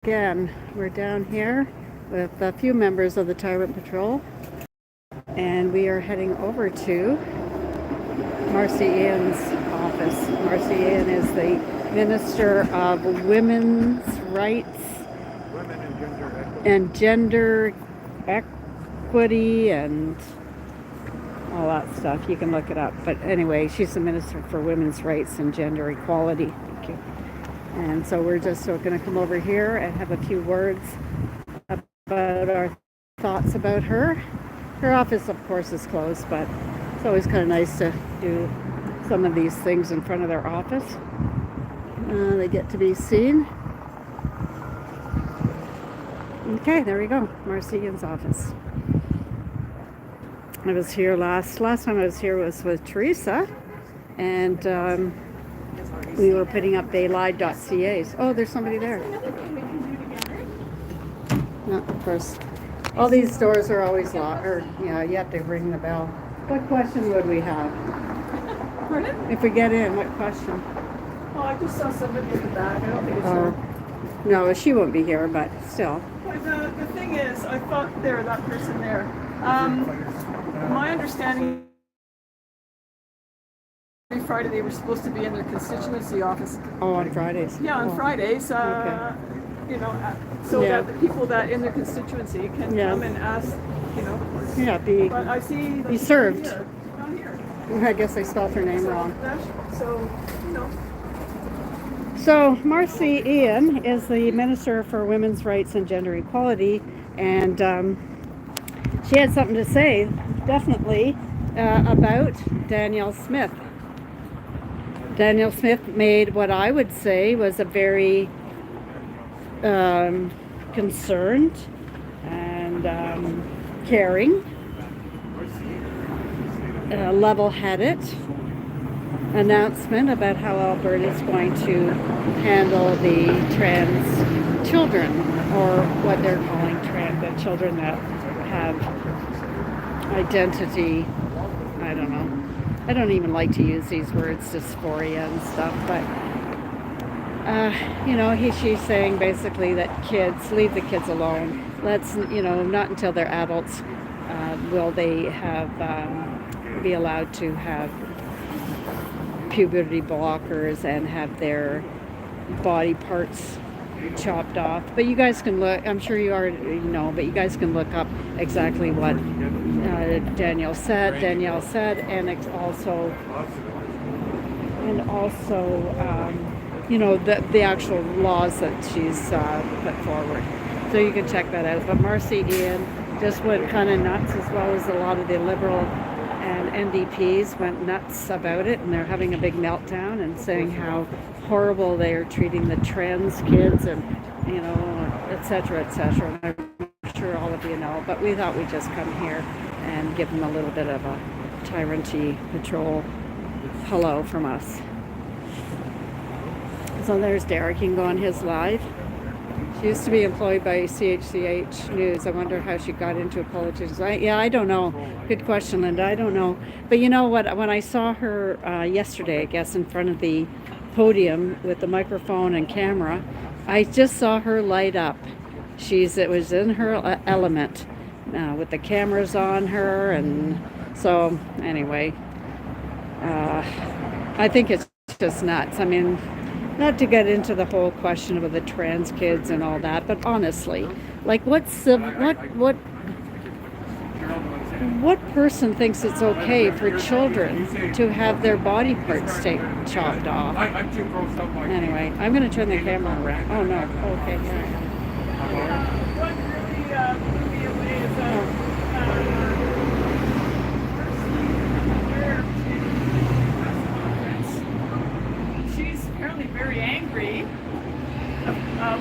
Again, we're down here with a few members of the Tyrant Patrol, and we are heading over to Marci Ien's office. Marci Ien is the Minister of Women's Rights and Gender Equity and all that stuff. You can look it up. But anyway, she's the Minister for Women's Rights and Gender Equality. Thank you. And so we're just going to come over here and have a few words about our thoughts about her. Her office, of course, is closed, but it's always kind of nice to do some of these things in front of their office. They get to be seen. Okay, there we go. Marci Ien's office. I was here last time I was here was with Teresa, and we were putting up baylied.ca's. Oh, there's somebody there. No, of course. All these doors are always locked, or yeah, you have to ring the bell. What question would we have? Pardon? If we get in, what question? Oh, I just saw somebody in the back. I don't think it's her. No, she won't be here, but still. But the thing is, I thought that person there. My understanding, every Friday they were supposed to be in their constituency office. Oh, on Fridays. Yeah, on Fridays. Okay. You know, so that the people that in their constituency can come and ask, you know. Yeah, But I see. Be served. Here, not here. I guess I spelled her name wrong. So, you know. So Marci Ien is the Minister for Women's Rights and Gender Equality, and she had something to say, definitely, about Danielle Smith. Danielle Smith made what I would say was a very concerned and caring, level-headed announcement about how Alberta is going to handle the trans children, or what they're calling the children that have identity, I don't know. I don't even like to use these words, dysphoria and stuff, but you know, she's saying basically that kids, leave the kids alone. Let's, you know, not until they're adults will they have be allowed to have puberty blockers and have their body parts chopped off. But you guys can look, I'm sure you already know, but you guys can look up exactly what Danielle said, and also you know, the actual laws that she's put forward. So you can check that out. But Marci Ien just went kind of nuts, as well as a lot of the Liberal and NDPs went nuts about it, and they're having a big meltdown and saying how horrible they are treating the trans kids, and you know, etc., etc. I'm sure all of you know, but we thought we'd just come here and give them a little bit of a Tyrant Patrol hello from us. So there's Derek. You can go on his live. She used to be employed by CHCH News. I wonder how she got into politics. I don't know. Good question, Linda. I don't know. But you know what? When I saw her yesterday, I guess, in front of the podium with the microphone and camera, I just saw her light up. It was in her element with the cameras on her. And so anyway, I think it's just nuts. I mean, not to get into the whole question of the trans kids and all that, but honestly, like what person thinks it's okay for children to have their body parts chopped off? Anyway, I'm going to turn the camera around. Oh no, okay. Very angry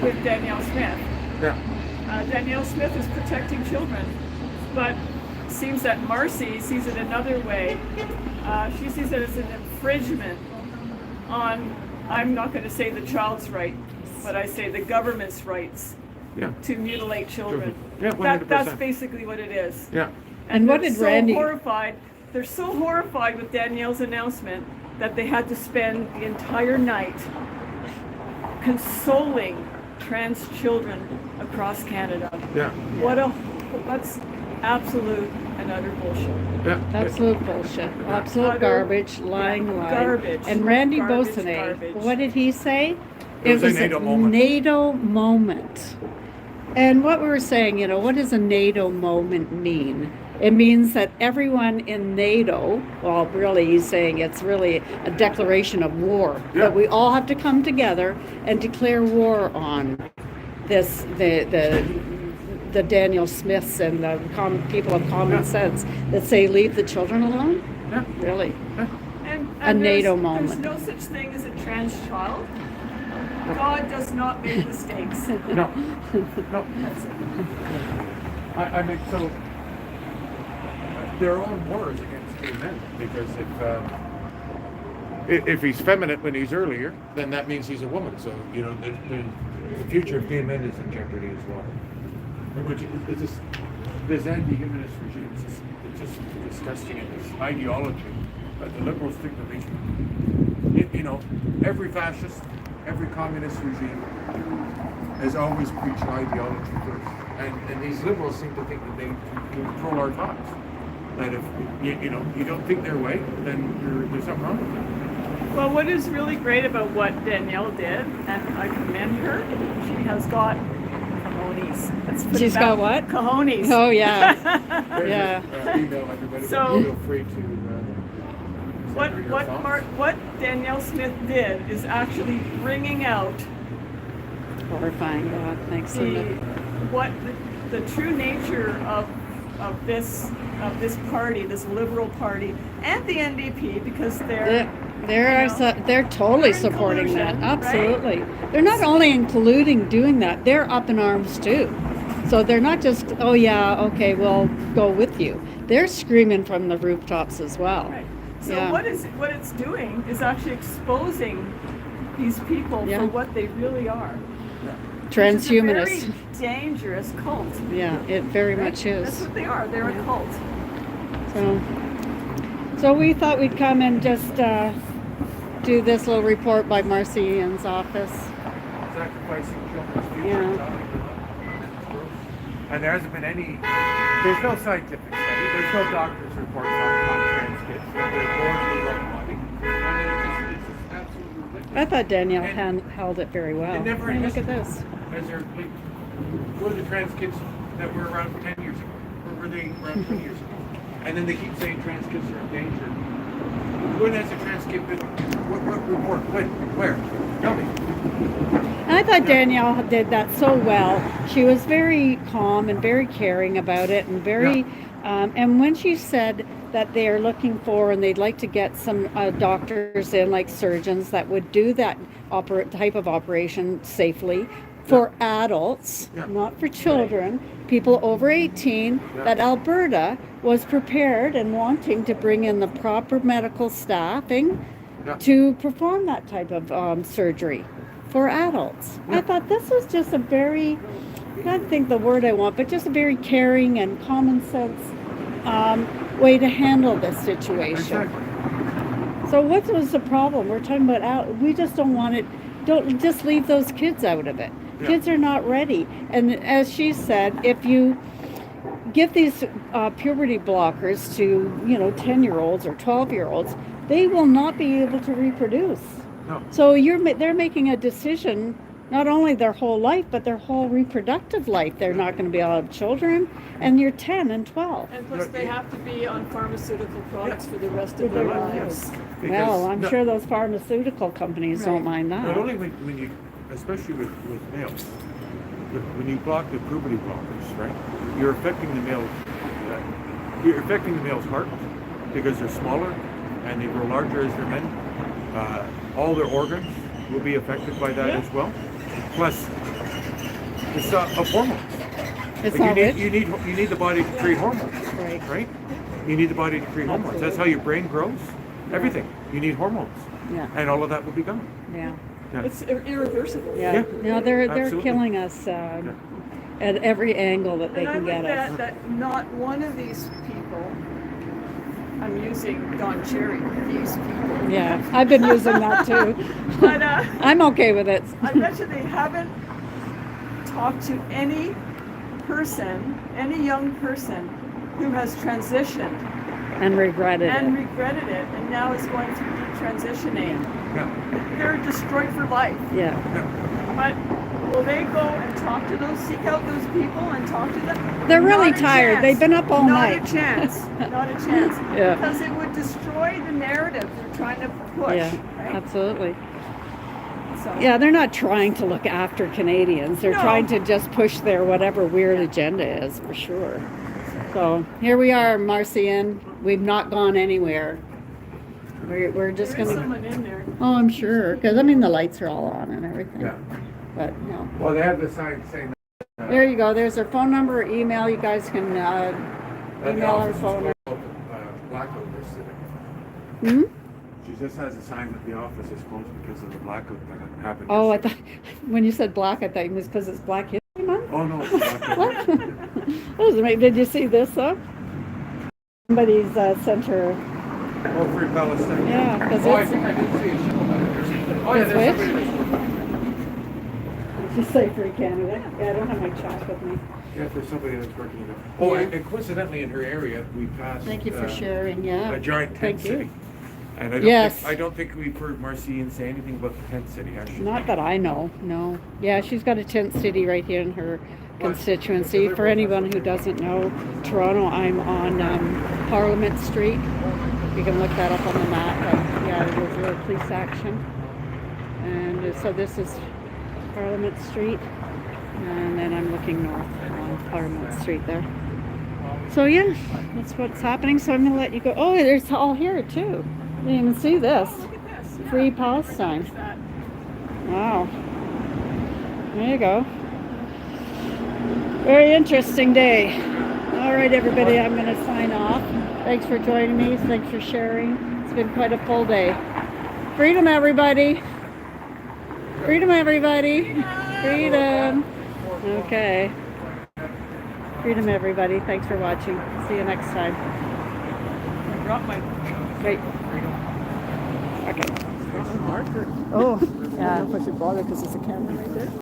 with Danielle Smith. Yeah. Danielle Smith is protecting children, but it seems that Marci sees it another way. She sees it as an infringement on, I'm not going to say the child's right, but I say the government's rights to mutilate children. Yeah, 100%. That's basically what it is. Yeah. And what did Randy... They're so horrified with Danielle's announcement that they had to spend the entire night consoling trans children across Canada. Yeah. That's absolute and utter bullshit. Yeah. Absolute bullshit. Absolute Utter- garbage, lying. Garbage. And Randy Garbage, Beausoleil, garbage. what did he say? It was a NATO moment. NATO moment. And what we were saying, what does a NATO moment mean? It means that everyone in NATO, well, really, he's saying it's really a declaration of war. Yeah. That we all have to come together and declare war on this, the Daniel Smiths and the people of common sense that say leave the children alone. Yeah. Really, And a NATO there's moment. no such thing as a trans child. God does not make mistakes. No. No. I mean, so there are wars against gay men because if he's feminine when he's earlier, then that means he's a woman. So the future of gay men is in jeopardy as well. Which is this anti-humanist regime. It's just disgusting in this ideology. But the liberals think that every fascist, every communist regime has always preached ideology first. And these liberals seem to think that they control our thoughts. That if you don't think their way, then there's something wrong with it. Well, what is really great about what Danielle did, and I commend her, she has got cojones. She's got what? Cojones. Oh yeah, There's yeah. Email everybody. So- Feel free to. send her your thoughts. What Danielle Smith did is actually bringing out Horrifying. God, thanks, Linda. the true nature of this party, this liberal party, and the NDP, because they're They're totally they're in supporting that. collusion, Absolutely. They're not only including doing that, they're up in arms too. So they're not just, oh yeah, okay, we'll go with you. They're screaming from the rooftops as well. right. So Yeah. what it's doing is actually exposing these people Yeah. for what they really are. Transhumanists. It's a very dangerous cult. Yeah, it very Right? much That's is. what they are. They're a cult. So we thought we'd come and just do this little report by Marci Ien's office. Sacrificing children's future. Yeah. And there hasn't been there's no scientific study, there's no doctor's reports on trans kids. They're born with their own body. I mean, it's just absolutely ridiculous. I thought Danielle held it very well. It never Hey, look at existed. this. As there, who are the trans kids that were around 10 years ago? Or were they around 20 years ago? And then they keep saying trans kids are in danger. When has a trans kid been? What report? When? Where? Tell me. And I thought Danielle did that so well. She was very calm and very caring about it, and very. And when she said that they are looking for and they'd like to get some doctors in, like surgeons, that would do that type of operation safely for adults, not for children, people over 18, that Alberta was prepared and wanting to bring in the proper medical staffing to perform that type of surgery for adults. I thought this was just a very, I can't think the word I want, but just a very caring and common sense way to handle this situation. Exactly. So what was the problem? We're talking about we just don't want it. Don't just leave those kids out of it. Yeah. Kids are not ready. And as she said, if you give these puberty blockers to 10-year-olds or 12-year-olds, they will not be able to reproduce. No. So they're making a decision, not only their whole life, but their whole reproductive life. They're not going to be able to have children, and you're 10 and 12. And plus, they have to be on pharmaceutical products for the rest of their lives. Well, I'm sure those pharmaceutical companies don't mind that. Not only when you, especially with males, when you block the puberty blockers, right? You're affecting the male. You're affecting the male's heart because they're smaller and they grow larger as they're men. All their organs will be affected by that as well. Plus, it's a hormone. It's Like not you need the body to create hormones, right? You need the body to create hormones. That's how your brain grows. Everything. You need hormones. Yeah. And all of that will be gone. Yeah. It's irreversible. Yeah. No, they're absolutely. killing us at every angle that they And I can would get us. bet that not one of these people, I'm using Don Cherry, these people. Yeah, I've been using that too. But I'm okay with it. I bet you they haven't talk to any person, any young person who has transitioned And regretted and it. regretted it and now is going through detransitioning. Yeah. They're destroyed for life. Yeah. But will they go and talk to those, seek out those people and talk to them? They're really Not a tired. chance. They've been up all Not night. a chance. Not a chance. Yeah. Because it would destroy the narrative they're trying to push. Yeah, Right? absolutely. So, Yeah, they're not trying to look after Canadians. They're No. trying to just push their whatever weird agenda is, for sure. So here we are, Marci Ien. We've not gone anywhere. We're just there is gonna. someone in there. Oh, I'm sure, because I mean the lights are all on and everything. Yeah. But no. Well, they have the sign saying. There you go. There's her phone number, or email. You guys can email her phone. Blackout yesterday. Hmm? She just has a sign that the office is closed because of the blackout that happened. Oh, I yesterday. thought when you said black, I thought it was because it's Black History Month. Oh no. It's blackout. What? Did you see this though? Somebody's sent her. Oh, Free Palestine. Yeah, because Oh, I it's. think I did see a show about it. Oh yeah, It's there's which? somebody that's working. Did you say Free Canada? Yeah, I don't have my chalk with me. Yeah, there's somebody that's working in it. Oh, Yeah. and coincidentally in her area, we passed. Thank you for sharing. Yeah. A giant tent Thank you. city. And I don't Yes. think, I don't think we've heard Marci Ien say anything about the tent city, has she? Not that I know. No. Yeah, she's got a tent city right here in her constituency. For anyone who doesn't know Toronto, I'm on Parliament Street. You can look that up on the map. But yeah, there's a little police action. And so this is Parliament Street. And then I'm looking north on Parliament Street there. So yeah, that's what's happening. So I'm going to let you go. Oh, there's all here too. You didn't even see this. Look at this. Yeah. Free Palestine. There's that. Wow. There you go. Very interesting day. All right, everybody, I'm going to sign off. Thanks for joining me. Thanks for sharing. It's been quite a full day. Freedom, everybody. Freedom, everybody. Freedom. Okay. Freedom, everybody. Thanks for watching. See you next time. I dropped my Wait. Okay. Oh, yeah. I don't know if I should bother because there's a camera right there.